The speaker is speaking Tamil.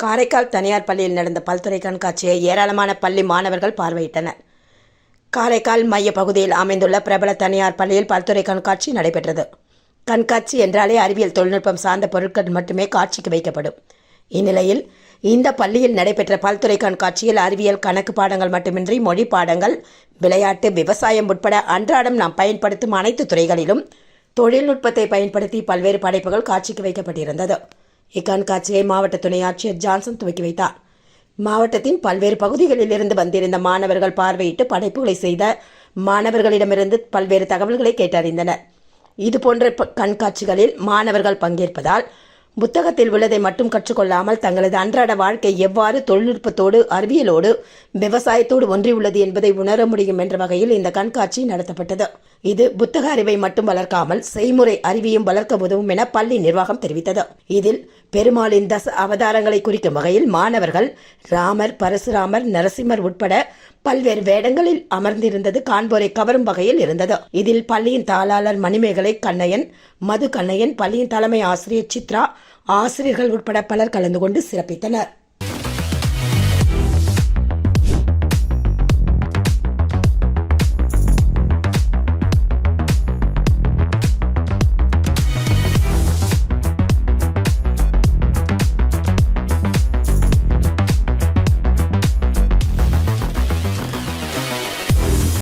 காரைக்கால் தனியார் பள்ளியில் நடந்த பல்துறை கண்காட்சியை ஏராளமான பள்ளி மாணவர்கள் பார்வையிட்டனர். காரைக்கால் மைய பகுதியில் அமைந்துள்ள பிரபல தனியார் பள்ளியில் பல்துறை கண்காட்சி நடைபெற்றது. கண்காட்சி என்றாலே அறிவியல் தொழில்நுட்பம் சார்ந்த பொருட்கள் மட்டுமே காட்சிக்கு வைக்கப்படும். இந்நிலையில் இந்த பள்ளியில் நடைபெற்ற பல்துறை கண்காட்சியில் அறிவியல், கணக்கு பாடங்கள் மட்டுமின்றி மொழி பாடங்கள், விளையாட்டு, விவசாயம் உட்பட அன்றாடம் நாம் பயன்படுத்தும் அனைத்து துறைகளிலும் தொழில்நுட்பத்தை பயன்படுத்தி பல்வேறு படைப்புகள் காட்சிக்கு வைக்கப்பட்டிருந்தது. இக்கண்காட்சியை மாவட்ட துணை ஆட்சியர் ஜான்சன் துவக்கி வைத்தார். மாவட்டத்தின் பல்வேறு பகுதிகளில் இருந்து வந்திருந்த மாணவர்கள் பார்வையிட்டு படைப்புகளை செய்த மாணவர்களிடமிருந்து பல்வேறு தகவல்களை கேட்டறிந்தனர். இதுபோன்ற கண்காட்சிகளில் மாணவர்கள் பங்கேற்பதால் புத்தகத்தில் உள்ளதை மட்டும் கற்றுக்கொள்ளாமல் தங்களது அன்றாட வாழ்க்கை எவ்வாறு தொழில்நுட்பத்தோடு, அறிவியலோடு, விவசாயத்தோடு ஒன்றியுள்ளது என்பதை உணர முடியும் என்ற வகையில் இந்த கண்காட்சி நடத்தப்பட்டது. இது புத்தக அறிவை மட்டும் வளர்க்காமல் செய்முறை அறிவையும் வளர்க்க உதவும் என பள்ளி நிர்வாகம் தெரிவித்தது. இதில் பெருமாளின் அவதாரங்களை குறிக்கும் வகையில் மாணவர்கள் ராமர், பரசுராமர், நரசிம்மர் உட்பட பல்வேறு வேடங்களில் அமர்ந்திருந்தது காண்போரை கவரும் வகையில் இருந்தது. இதில் பள்ளியின் தாளாளர் மணிமேகலை கண்ணையன், மது கண்ணையன், பள்ளியின் தலைமை ஆசிரியர் சித்ரா, ஆசிரியர்கள் உட்பட பலர் கலந்து கொண்டு சிறப்பித்தனர்.